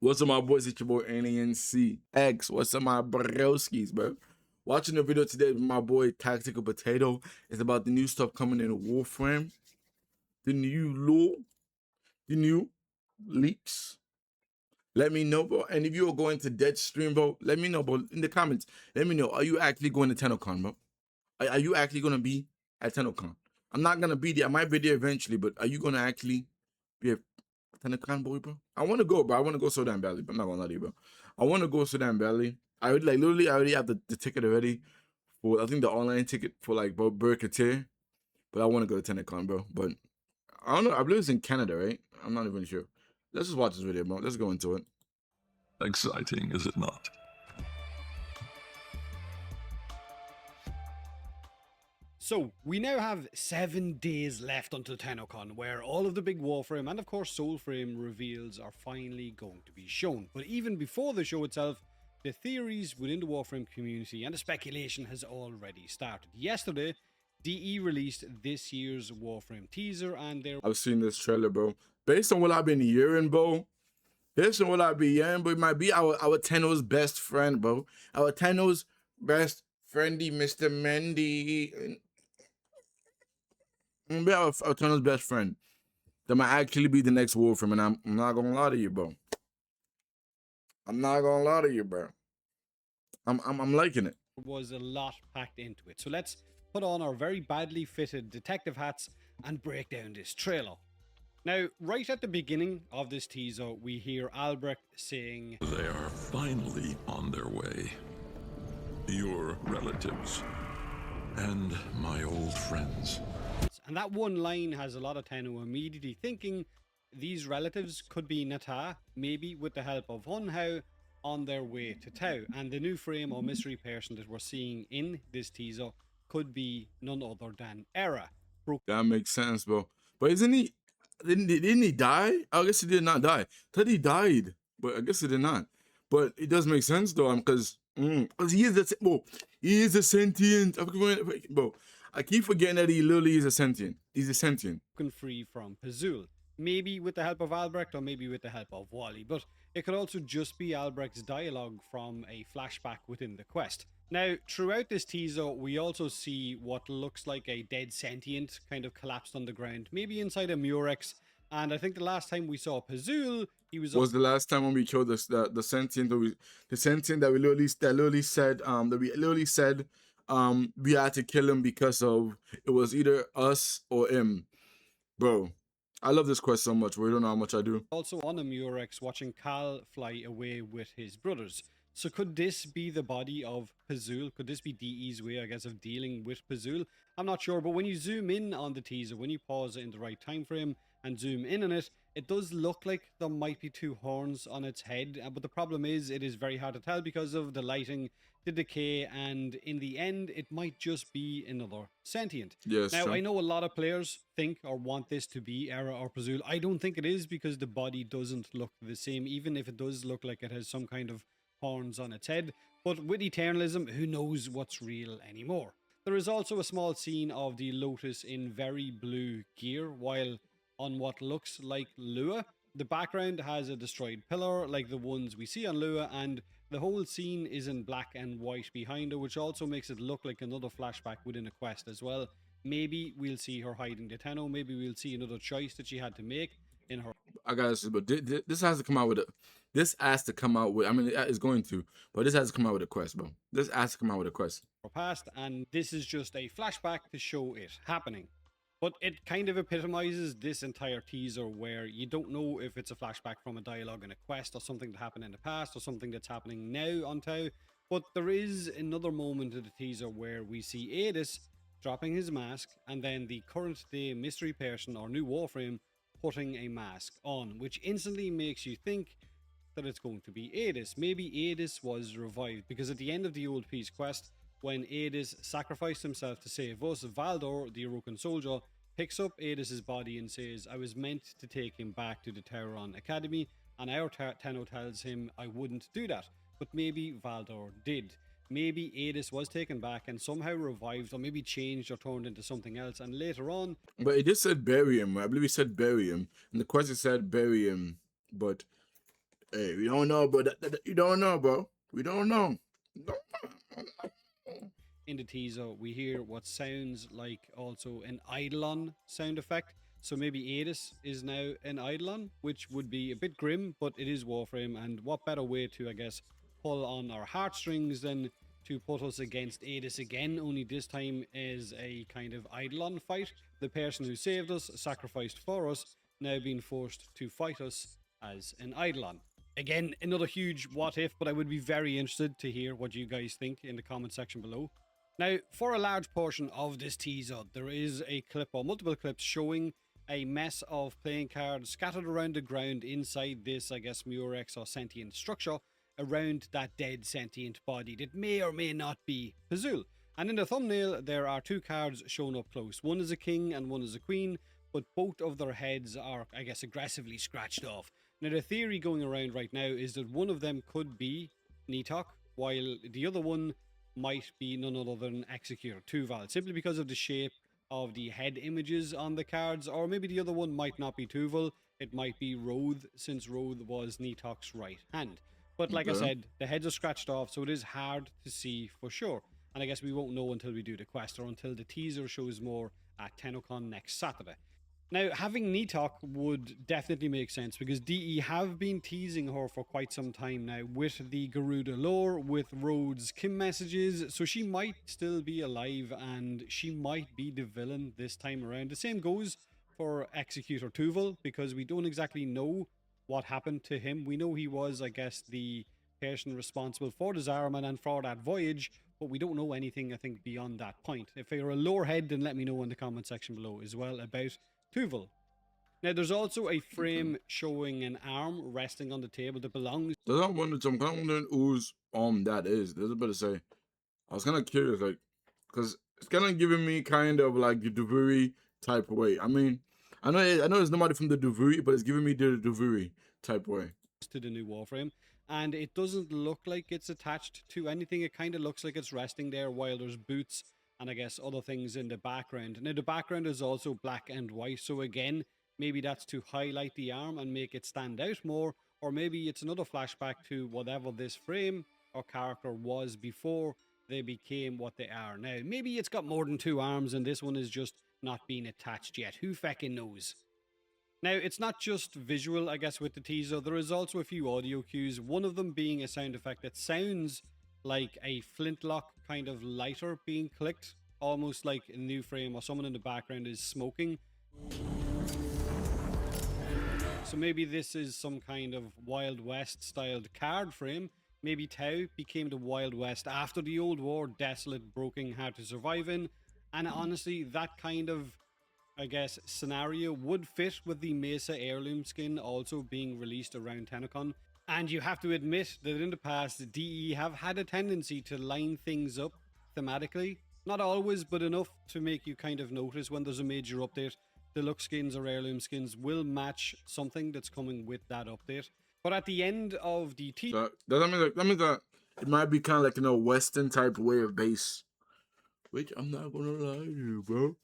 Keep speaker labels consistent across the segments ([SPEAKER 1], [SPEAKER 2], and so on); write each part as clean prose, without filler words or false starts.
[SPEAKER 1] What's up, my boys? It's your boy NANCX. What's up, my broskies, bro? Watching the video today with my boy Tactical Potato. It's about the new stuff coming in Warframe, the new lore, the new leaks. Let me know, bro. And if you are going to Dead Stream, bro, let me know, bro. In the comments, let me know. Are you actually going to TennoCon, bro? Are you actually going to be at TennoCon? I'm not going to be there. I might be there eventually, but are you going to actually be at TennoCon, boy, bro? I want to go, bro. I want to go so damn badly, but I'm not going to lie to you, bro. I want to go so damn badly. I would literally, I already have the ticket already for, I think, the online ticket for, like, bro, Burkett, but I want to go to TennoCon, bro. But I don't know. I believe it's in Canada, right? I'm not even sure. Let's just watch this video, bro. Let's go into it.
[SPEAKER 2] Exciting, is it not?
[SPEAKER 3] So, we now have 7 days left until TennoCon, where all of the big Warframe and of course Soulframe reveals are finally going to be shown. But even before the show itself, the theories within the Warframe community and the speculation has already started. Yesterday, DE released this year's Warframe teaser and there
[SPEAKER 1] I've seen this trailer, bro. Based on what I've been hearing, bro, based on what I've been hearing, but it might be our Tenno's best friend, bro. Our Tenno's best friendy, Mr. Mendy. Be our Tenno's best friend. That might actually be the next Warframe, and I'm not gonna lie to you, bro. I'm not gonna lie to you, bro. I'm liking it.
[SPEAKER 3] was a lot packed into it. So let's put on our very badly fitted detective hats and break down this trailer. Now, right at the beginning of this teaser, we hear Albrecht saying,
[SPEAKER 2] They are finally on their way. Your relatives and my old friends.
[SPEAKER 3] and that one line has a lot of Tenno immediately thinking these relatives could be Nata, maybe with the help of Hunhao, on their way to Tau. And the new frame or mystery person that we're seeing in this teaser could be none other than Erra.
[SPEAKER 1] That makes sense, bro. But isn't he? Didn't he die? I guess he did not die. Thought he died, but I guess he did not. But it does make sense though, because he is a bro. He is a sentient. Bro, I keep forgetting that he literally is a sentient. He's a sentient.
[SPEAKER 3] Broken free from Pazuul. Maybe with the help of Albrecht or maybe with the help of Wally, but it could also just be Albrecht's dialogue from a flashback within the quest. Now, throughout this teaser, we also see what looks like a dead sentient kind of collapsed on the ground, maybe inside a Murex. And I think the last time we saw Pazuul, he was
[SPEAKER 1] the last time when we killed the sentient that we literally said we had to kill him because of it was either us or him, bro. I love this quest so much. We don't know how much I do.
[SPEAKER 3] Also on a Murex watching Cal fly away with his brothers. So could this be the body of Pazuul? Could this be DE's way, I guess, of dealing with Pazuul? I'm not sure, but when you zoom in on the teaser, when you pause it in the right time frame and zoom in on it, it does look like there might be 2 horns on its head. But the problem is it is very hard to tell because of the lighting, the decay, and in the end, it might just be another sentient.
[SPEAKER 1] Yes.
[SPEAKER 3] Now,
[SPEAKER 1] True.
[SPEAKER 3] I know a lot of players think or want this to be Erra or Pazuul. I don't think it is because the body doesn't look the same, even if it does look like it has some kind of horns on its head. But with Eternalism, who knows what's real anymore? There is also a small scene of the Lotus in very blue gear, while on what looks like Lua. The background has a destroyed pillar like the ones we see on Lua, and the whole scene is in black and white behind her, which also makes it look like another flashback within a quest as well. Maybe we'll see her hiding the Tenno, maybe we'll see another choice that she had to make in her.
[SPEAKER 1] I got this, but this has to come out with this has to come out with. I mean, it's going to, but this has to come out with a quest, bro. This has to come out with a quest.
[SPEAKER 3] Past, and this is just a flashback to show it happening. But it kind of epitomizes this entire teaser where you don't know if it's a flashback from a dialogue in a quest or something that happened in the past or something that's happening now on Tau. But there is another moment in the teaser where we see Adis dropping his mask and then the current day mystery person or new Warframe putting a mask on, which instantly makes you think that it's going to be Adis. Maybe Adis was revived because at the end of the Old Peace quest, when Adis sacrificed himself to save us, Valdor, the Orokin soldier, picks up Adis' body and says, I was meant to take him back to the Terran Academy, and our Tenno tells him I wouldn't do that. But maybe Valdor did. Maybe Adis was taken back and somehow revived, or maybe changed or turned into something else, and later on...
[SPEAKER 1] But it just said bury him. I believe he said bury him. And the question said bury him. But Hey, we don't know, bro. You don't know, bro. We don't know.
[SPEAKER 3] In the teaser, we hear what sounds like also an Eidolon sound effect. So maybe Adis is now an Eidolon, which would be a bit grim, but it is Warframe, and what better way to, I guess, pull on our heartstrings than to put us against Adis again, only this time is a kind of Eidolon fight. The person who saved us, sacrificed for us, now being forced to fight us as an Eidolon. Again, another huge what if, but I would be very interested to hear what you guys think in the comment section below. Now, for a large portion of this teaser, there is a clip or multiple clips showing a mess of playing cards scattered around the ground inside this, I guess, Murex or sentient structure around that dead sentient body that may or may not be Pazuul. And in the thumbnail, there are two cards shown up close. One is a king and one is a queen, but both of their heads are, I guess, aggressively scratched off. Now, the theory going around right now is that one of them could be Nitok, while the other one might be none other than Executor Tuval, simply because of the shape of the head images on the cards, or maybe the other one might not be Tuval, it might be Roth, since Roth was Nitok's right hand. But like I said, the heads are scratched off, so it is hard to see for sure. And I guess we won't know until we do the quest, or until the teaser shows more at TennoCon next Saturday. Now, having Nitok would definitely make sense, because DE have been teasing her for quite some time now with the Garuda lore, with Rhodes' Kim messages, so she might still be alive and she might be the villain this time around. The same goes for Executor Tuval, because we don't exactly know what happened to him. We know he was, I guess, the person responsible for the Zaraman and for that voyage, but we don't know anything, I think, beyond that point. If you're a lore head, then let me know in the comment section below as well about Tuval. Now, there's also a frame showing an arm resting on the table that belongs.
[SPEAKER 1] Does I'm wondering, I'm kind of wondering whose that is. There's a bit to say. I was kind of curious, like, because it's kind of giving me kind of like the Duvuri type way. I mean, I know it's nobody from the Duvuri, but it's giving me the Duvuri type way.
[SPEAKER 3] To the new Warframe, and it doesn't look like it's attached to anything. It kind of looks like it's resting there while there's boots and I guess other things in the background. Now, the background is also black and white, so again, maybe that's to highlight the arm and make it stand out more, or maybe it's another flashback to whatever this frame or character was before they became what they are now. Maybe it's got more than two arms and this one is just not being attached yet. Who feckin' knows? Now, it's not just visual, I guess, with the teaser. There is also a few audio cues, one of them being a sound effect that sounds like a flintlock kind of lighter being clicked, almost like a new frame or someone in the background is smoking. So maybe this is some kind of Wild West styled card frame. Maybe Tau became the Wild West after the Old War, desolate, broken, hard to survive in. And honestly, that kind of, I guess, scenario would fit with the Mesa heirloom skin also being released around TennoCon. And you have to admit that in the past, DE have had a tendency to line things up thematically. Not always, but enough to make you kind of notice when there's a major update. Deluxe skins or heirloom skins will match something that's coming with that update. But at the end of the
[SPEAKER 1] that means that it might be kind of like, you know, Western type way of base. Which I'm not gonna lie to you, bro.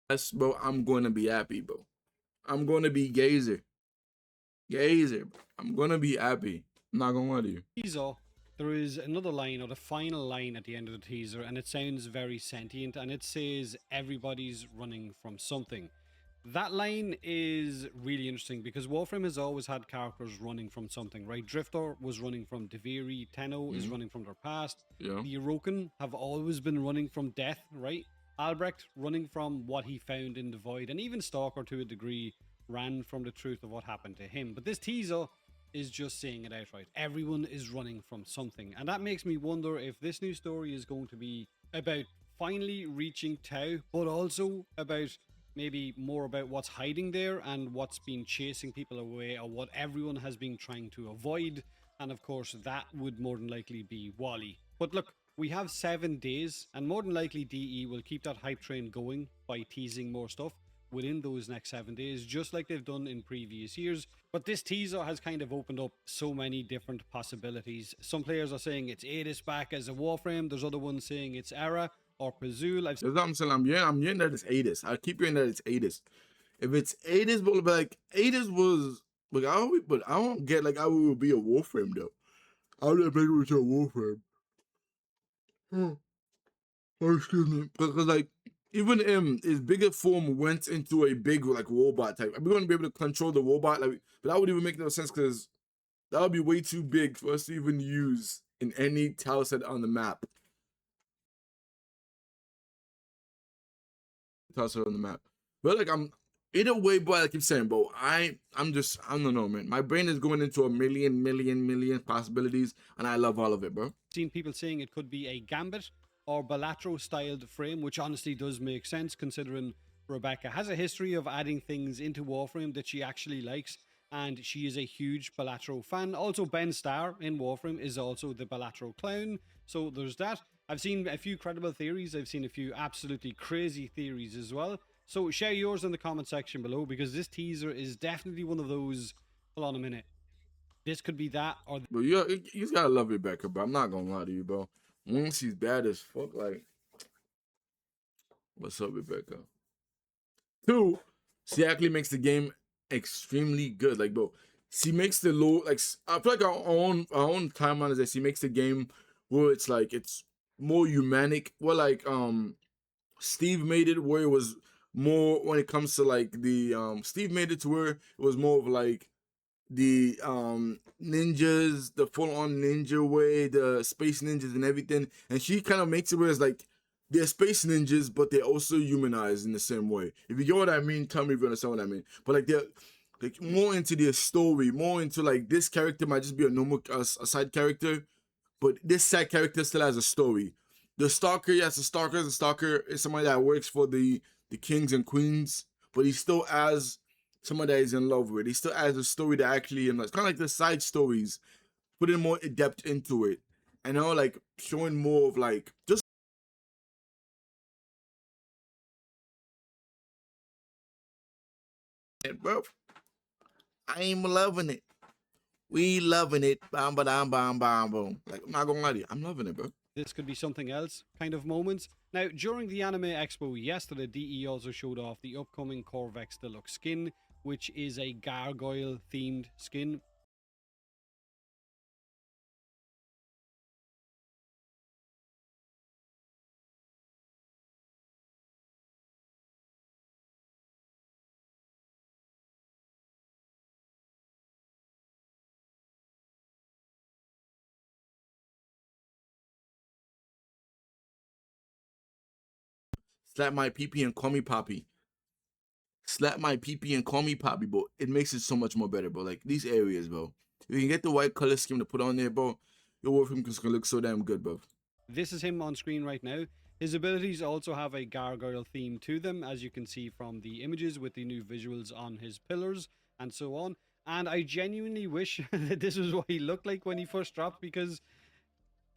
[SPEAKER 1] Yes, bro, I'm gonna be happy, bro. I'm gonna be gazer. Gazer, bro. I'm gonna be happy. I'm not gonna lie to you.
[SPEAKER 3] teaser, there is another line, or the final line at the end of the teaser, and it sounds very sentient, and it says, everybody's running from something. That line is really interesting because Warframe has always had characters running from something, right? Drifter was running from Deviri, Tenno is running from their past.
[SPEAKER 1] Yeah.
[SPEAKER 3] The Orokin have always been running from death, right? Albrecht running from what he found in the void, and even Stalker to a degree ran from the truth of what happened to him. But this teaser is just saying it outright. Everyone is running from something, and that makes me wonder if this new story is going to be about finally reaching Tau, but also about maybe more about what's hiding there and what's been chasing people away, or what everyone has been trying to avoid. And of course, that would more than likely be Wally. But look, we have 7 days, and more than likely DE will keep that hype train going by teasing more stuff within those next 7 days, just like they've done in previous years. But this teaser has kind of opened up so many different possibilities. Some players are saying it's Adis back as a Warframe, there's other ones saying it's Erra, or Pazuul.
[SPEAKER 1] That's what I'm saying. I'm hearing that it's Hades. I keep hearing that it's Hades. If it's Hades, but like Hades was like but I don't get like how it would be a Warframe though. I would have been with a Warframe. Oh, excuse me. Because like even his bigger form went into a big like robot type. Are we gonna be able to control the robot? Like, but that would even make no sense because that would be way too big for us to even use in any tile set on the map. Tile set on the map. But like I'm either way, boy, I keep saying, bro, I don't know, man. My brain is going into a million possibilities, and I love all of it, bro.
[SPEAKER 3] Seen people saying it could be a Gambit or Balatro styled frame, which honestly does make sense considering Rebecca has a history of adding things into Warframe that she actually likes, and she is a huge Balatro fan. Also, Ben Starr in Warframe is also the Balatro clown, so there's that. I've seen a few credible theories, I've seen a few absolutely crazy theories as well. So share yours in the comment section below, because this teaser is definitely one of those, hold on a minute, this could be that, or...
[SPEAKER 1] But you just gotta love Rebecca, bro. I'm not gonna lie to you, bro. Once she's bad as fuck, like, what's up, Rebecca? 2, she actually makes the game extremely good. Like, bro, she makes the low, like, I feel like our own timeline is that she makes the game where it's like, it's more humanic. Well, like, Steve made it where it was more, when it comes to like the, Steve made it to where it was more of like, the ninjas, the full-on ninja way, the space ninjas and everything, and she kind of makes it where it's like they're space ninjas, but they're also humanized in the same way. If you get what I mean, tell me if you understand what I mean. But like they're like more into their story, more into like this character might just be a normal a side character, but this side character still has a story. The stalker, yes, the stalker is somebody that works for the kings and queens, but he still has someone that he's in love with. He still has a story that actually, and it's kind of like the side stories, putting more depth into it, and now like showing more of like just. Bro, I'm loving it. We loving it. Bam, bam, bam, bam, boom. Like, I'm not gonna lie to you, I'm loving it, bro.
[SPEAKER 3] This could be something else kind of moments. Now, during the Anime Expo yesterday, DE also showed off the upcoming Corvex Deluxe skin, which is a gargoyle themed skin.
[SPEAKER 1] Slap my PP and call me Poppy. Slap my PP and call me Poppy, bro. It makes it so much more better, bro. Like these areas, bro. If you can get the white color scheme to put on there, bro, your Warframe is gonna look so damn good, bro.
[SPEAKER 3] This is him on screen right now. His abilities also have a gargoyle theme to them, as you can see from the images with the new visuals on his pillars and so on. And I genuinely wish that this was what he looked like when he first dropped, because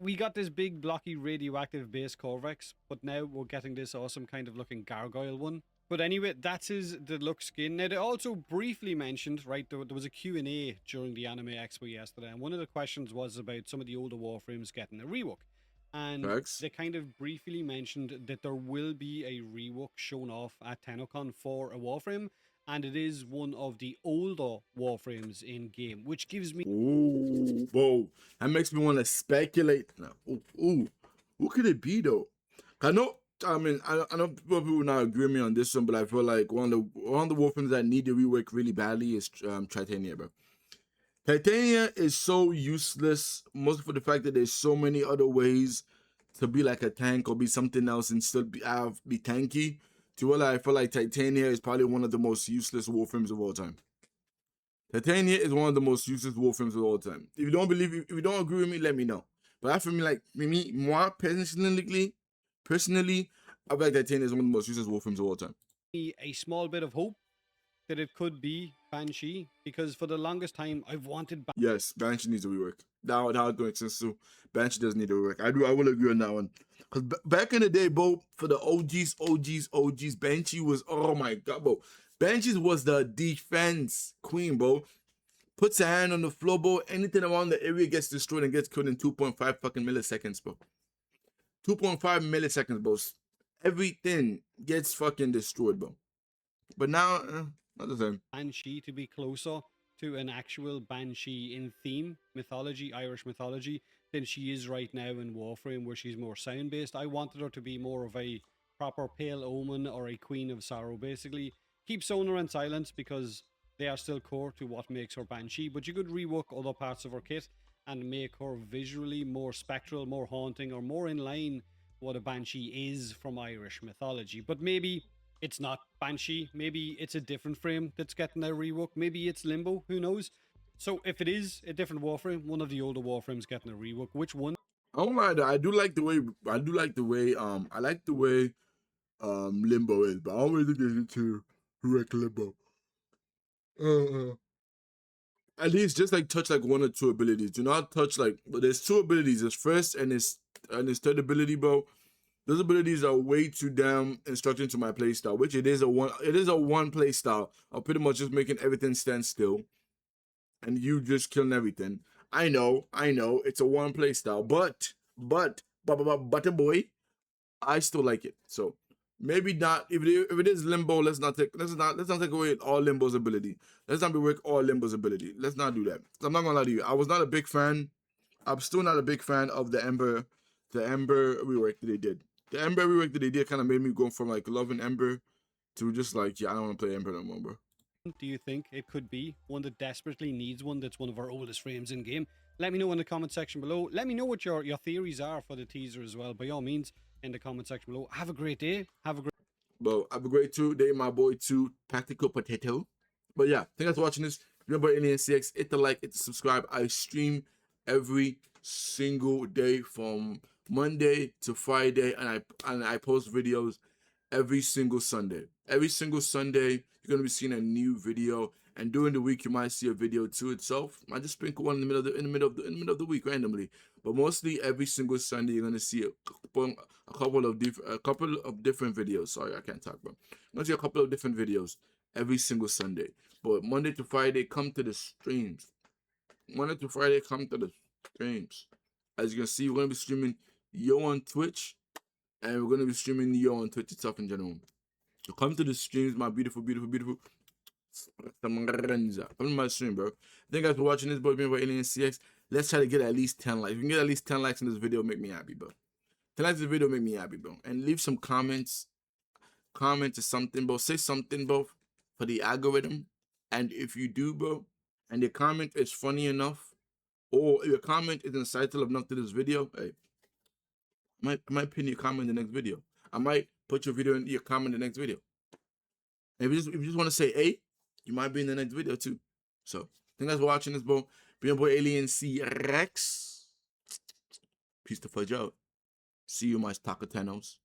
[SPEAKER 3] we got this big blocky radioactive base Corvex, but now we're getting this awesome kind of looking gargoyle one. But anyway, that's his deluxe skin. Now, they also briefly mentioned, right, there was a Q&A during the Anime Expo yesterday, and one of the questions was about some of the older Warframes getting a rework. And they kind of briefly mentioned that there will be a rework shown off at TennoCon for a Warframe, and it is one of the older Warframes in game, which gives me...
[SPEAKER 1] Ooh, whoa. That makes me want to speculate. Ooh, who could it be, though? I know people not agree with me on this one, but I feel like one of the Warframes that need to rework really badly is Titania, bro. Titania is so useless, mostly for the fact that there's so many other ways to be like a tank or be something else and still be tanky. To what I feel like Titania is probably one of the most useless Warframes of all time. Titania is one of the most useless Warframes of all time. If you don't believe, if you don't agree with me, let me know. But I feel like moi personally, I feel like Titania is one of the most useless Warframes of all time.
[SPEAKER 3] A small bit of hope that it could be Banshee, because for the longest time I've wanted
[SPEAKER 1] Yes, Banshee needs to rework. That makes sense too. Banshee does need to rework. I will agree on that one. Because back in the day, bro, for the OGs, Banshee was, oh my god, bro. Banshee was the defense queen, bro. Puts a hand on the floor, bro. Anything around the area gets destroyed and gets killed in 2.5 fucking milliseconds, bro. 2.5 milliseconds, bro. Everything gets fucking destroyed, bro. But now, not the same.
[SPEAKER 3] Banshee to be closer to an actual Banshee in theme, mythology, Irish mythology, than she is right now in Warframe, where she's more sound based. I wanted her to be more of a proper Pale Omen or a Queen of Sorrow, basically. Keep Sonar and Silence because they are still core to what makes her Banshee, but you could rework other parts of her kit and make her visually more spectral, more haunting, or more in line what a Banshee is from Irish mythology. But maybe it's not Banshee. Maybe it's a different frame that's getting a rework. Maybe it's Limbo. Who knows? So if it is a different Warframe, one of the older Warframes getting a rework, which one?
[SPEAKER 1] I don't lie, though. I like the way Limbo is, but I don't really think they need to wreck Limbo. At least just like touch like one or two abilities. Do not touch like, but there's two abilities. There's first and his third ability, bro. Those abilities are way too damn instructing to my playstyle, which it is a one playstyle of pretty much just making everything stand still and you just killing everything. I know, it's a one playstyle, but boy, I still like it. So maybe not if it is Limbo, let's not take away all Limbo's ability. Let's not break all Limbo's ability. Let's not do that. I'm not gonna lie to you. I was not a big fan. I'm still not a big fan of the Ember rework that they did. The Ember rework that they did kind of made me go from like loving Ember to just like, yeah, I don't want to play Ember no more, bro.
[SPEAKER 3] Do you think it could be one that desperately needs one that's one of our oldest frames in game? Let me know in the comment section below. Let me know what your theories are for the teaser as well. By all means, in the comment section below. Have a great day.
[SPEAKER 1] Bro, have a great day, my boy, too. Tactical Potato. But yeah, thank you for watching this. Remember, Alien CX, hit the like, hit the subscribe. I stream every single day from Monday to Friday, and I post videos every single Sunday. Every single Sunday, you're gonna be seeing a new video, and during the week, you might see a video to itself. I just sprinkle one in the middle of the week randomly. But mostly every single Sunday, you're gonna see a couple of different videos. Sorry, I can't talk, bro. I'm gonna see a couple of different videos every single Sunday. But Monday to Friday, come to the streams. Monday to Friday, come to the streams. As you can see, we're gonna be streaming Yo on Twitch, and we're gonna be streaming Yo on Twitch itself in general. So come to the streams, my beautiful. Come to my stream, bro. Thank you guys for watching this, boy. Being by Alien CX. Let's try to get at least 10 likes. If we can get at least 10 likes in this video, make me happy, bro. 10 likes in the video, make me happy, bro. And leave some comments. Comment or something, bro. Say something, bro, for the algorithm. And if you do, bro, and the comment is funny enough, or if your comment is insightful enough to this video, hey, I might pin your comment in the next video. I might put your video in your comment in the next video. And if you just want to say, hey, you might be in the next video too. So, thank you guys for watching this, bro. Be your boy Alien C Rex. Peace to fudge out. See you, my Taco Tennos.